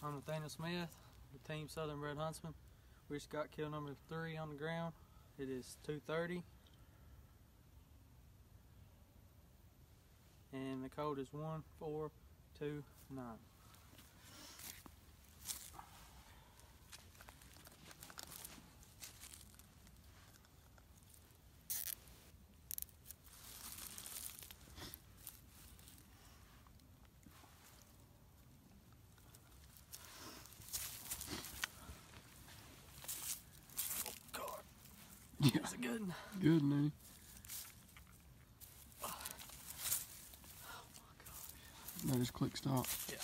I'm Nathaniel Smith, the Team Southern Bred Huntsman. We just got kill number 3 on the ground. It is 2:30. And the code is 1429. Yeah. That's a good one. Good, man. Oh my gosh. Now just click stop. Yeah.